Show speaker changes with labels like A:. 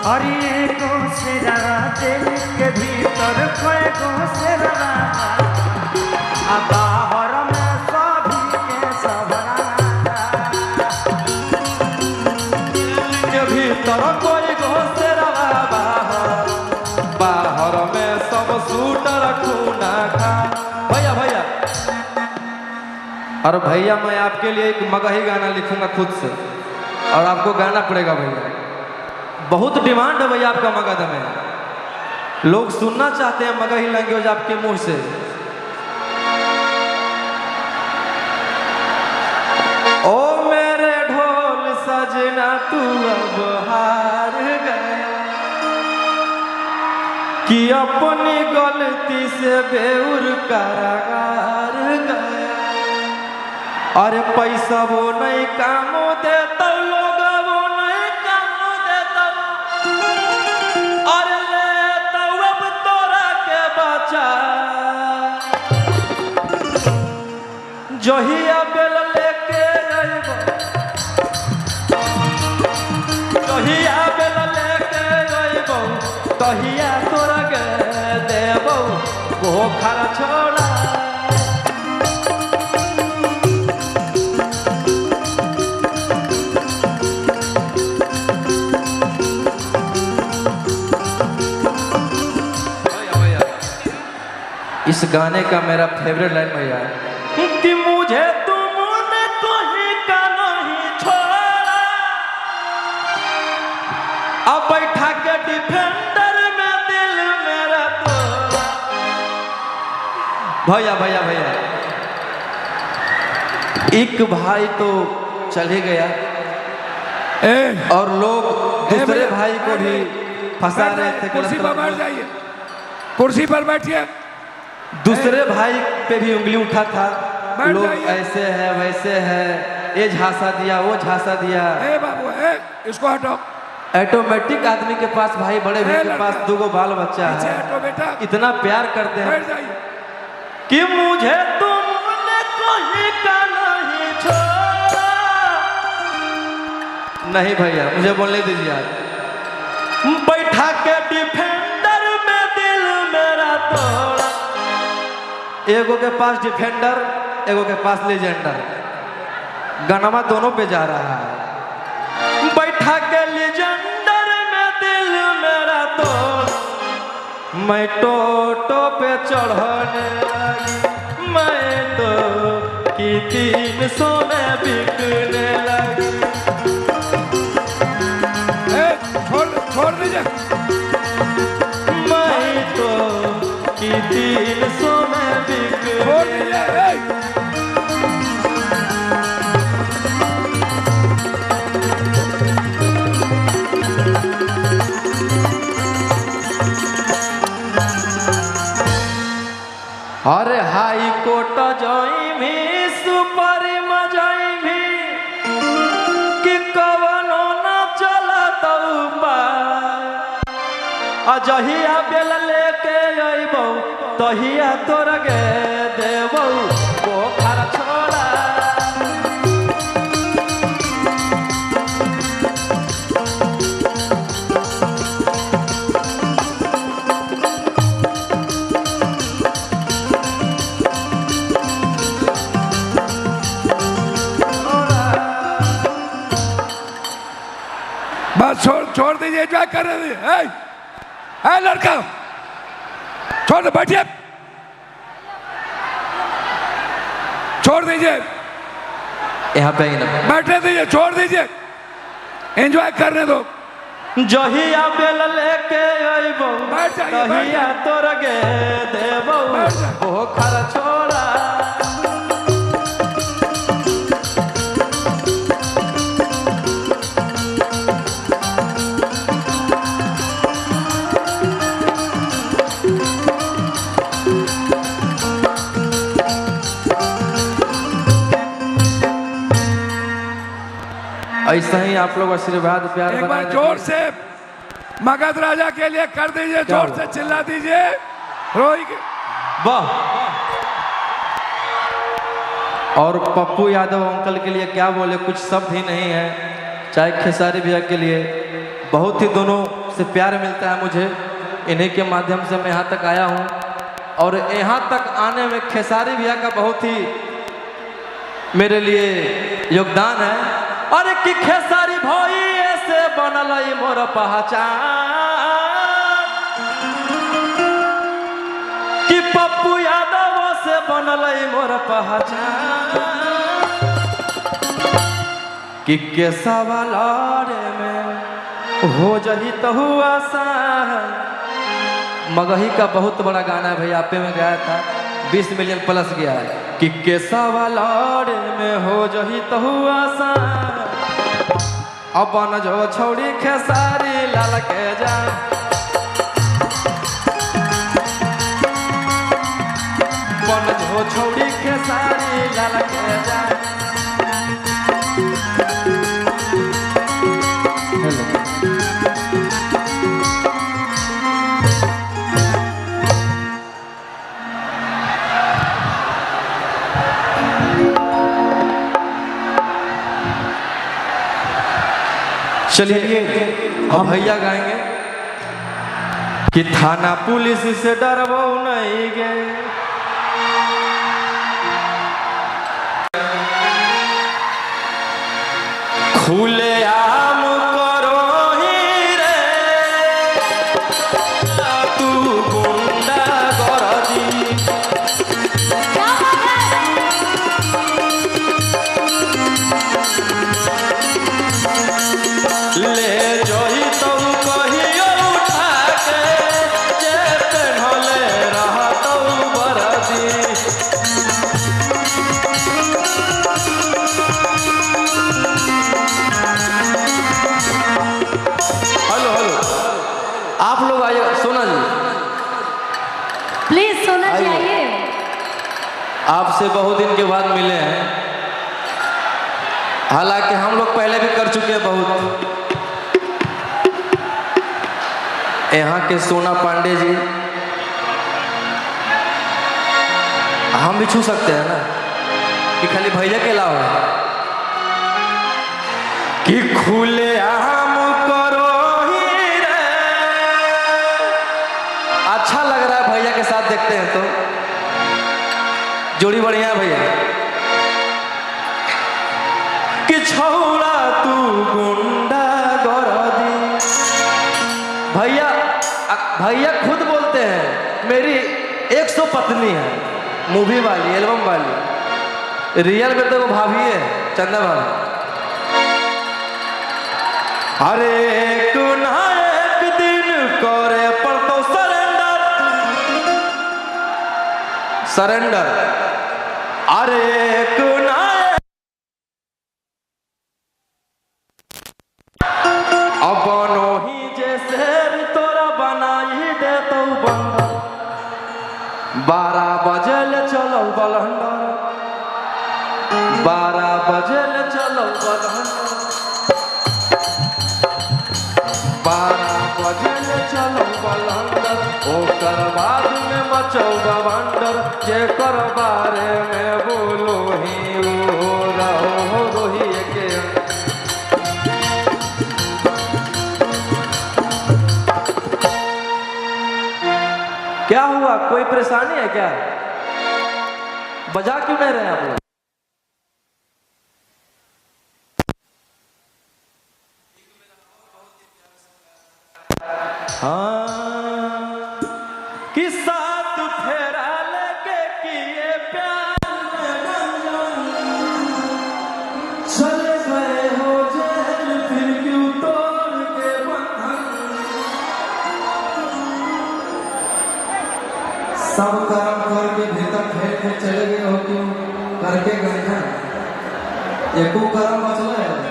A: और ये को से दिल के भीतर कोई को से बाहर में सभी के सबरा
B: के भीतर कोई को से बाहर में सब सूटर खूना खा। भैया भैया और भैया मैं आपके लिए एक मगही गाना लिखूंगा खुद से और आपको गाना पड़ेगा भैया। बहुत डिमांड है भैया आपका मगध में, लोग सुनना चाहते हैं मगही लैंग्वेज आपके मुंह से। ओ मेरे ढोल सजना तू अब हार गया कि अपनी गलती से बेउर कारागार गया। अरे पैसा वो नहीं काम देता लोग वो नहीं काम देता। अरे लेता अब तोरा के बचा जहिया बेल लेके अइबो जहिया बेल लेके अइबो तहिया तोरा के देबो पोखर छोड़ा। इस गाने का मेरा फेवरेट लाइन भैया कि मुझे तुमने कहीं का नहीं छोड़ा अब बैठा के डिफेंडर में दिल मेरा तोड़ा। भैया भैया भैया एक भाई तो चल ही गया और लोग दूसरे भाई को भी फंसा रहे थे।
C: कुर्सी पर बैठ जाइए, कुर्सी पर बैठिए।
B: दूसरे भाई पे भी उंगली उठा था, लोग ऐसे है वैसे है, ये झांसा दिया वो झांसा दिया।
C: ए बाबू इसको हटाओ।
B: ऑटोमेटिक आदमी के पास भाई बड़े भाई के पास 2 बाल बच्चा है, इतना प्यार करते हैं कि मुझे तुमने कोई का नहीं छोड़ा। नहीं भैया मुझे बोलने दीजिए यार। बैठा के डिफेंडर में दिल मेरा तोड़ा। एगो के पास डिफेंडर एगो के पास लेजेंडर, गनमा दोनों पे जा रहा है। बैठा के लेजेंडर में दिल मेरा तो मैं टोटो पे चढ़ने लगी, मैं तो कि 300 में बिकने लगी।
C: छोड़ दीजिए।
B: मैं तो कि 300 में बिकने लगी। अरे हाई कोर्ट जाई भी सुप्रीम जाई भी कि कवनो न चला जहिया बेल लेके अइबो तहिया तोरा के देबो पोखर छोड़ा।
C: बस छोड़ दीजिए, एंजॉय कर रहे थे। लड़का छोड़ दे, बैठिए, छोड़ दीजिए,
B: यहाँ पे ही ना
C: बैठने दीजिए, छोड़ दीजिए, एंजॉय करने दो।
B: जहिया बेल लेके अइबो तहिया तोरा के देबो पोखर छोड़ा। ऐसा ही आप लोग आशीर्वाद प्यार
C: एक बार जोर से मगध राजा के लिए कर दीजिए, जोर से चिल्ला दीजिए। रोई के
B: वाह। और पप्पू यादव अंकल के लिए क्या बोले, कुछ शब्द ही नहीं है। चाहे खेसारी भैया के लिए बहुत ही दोनों से प्यार मिलता है मुझे, इन्हीं के माध्यम से मैं यहाँ तक आया हूँ। और यहाँ तक आने में खेसारी भैया का बहुत ही मेरे लिए योगदान है। अरे कि खेसारी भाई ऐसे बनल मोर पहचान, कि पप्पू यादव से बनल मोर पहचान, कि केसवा लड़े में हो जही तो हुआ सा। मगही का बहुत बड़ा गाना है भैया, आपे में गाया था, 20 मिलियन प्लस गया है। कि केसवा लड़े में हो जही तो हुआ सा, अपन जो छोड़ी खेसारी लाल के जा। अपन जो छोड़ी खेसारी लाल के जा। चलिए अब भैया गाएंगे कि थाना पुलिस से डरबो नहीं गे, खुले आम करो ही रे तू गुंडा गर्दी। ले जोई तो कहियो उठा के, जे पेन्हले रहा तो बरदी। हेलो हेलो, आप लोग आइए। सोना जी
D: प्लीज, सोना जी आइए।
B: आपसे बहुत दिन के बाद मिले हैं, हालांकि हम लोग पहले भी कर चुके हैं बहुत। यहाँ के सोना पांडे जी, हम भी छू सकते हैं ना, कि खाली भैया के अलावा कि खुले आम करो ही रे। अच्छा लग रहा है भैया के साथ, देखते हैं तो जोड़ी बढ़िया है भैया। कि छौड़ा तू गुंडा गर्दी। भैया भैया खुद बोलते हैं मेरी 100 पत्नी है, मूवी वाली, एल्बम वाली। रियल में तो वो भाभी है, चंदा भाभी। अरे एक ना एक दिन करे पड़तो सरेंडर, सरेंडर। अरे एक ना अपनो ही जैसे तोरा बनाई दे तो बंदा। 12 बजल चलो बलंदर, 12 बजल चलो बलंदर, 12 बजल चलो बलंदर। ओकर बाद में मचौ बवंडर, जेकर बारे में बोलो ही हो रहो रोही के। क्या हुआ, कोई परेशानी है क्या? बजा क्यों नहीं रहे आप लोग? हाँ कि साथ फेरा लेके किए प्यार, चले गए हो जेल फिर क्यों तोड़ के बंधन। सब कर्म करके भीतर फेंक के चले गए हो, क्यों करके गए हैं? एको कर्म बचला है।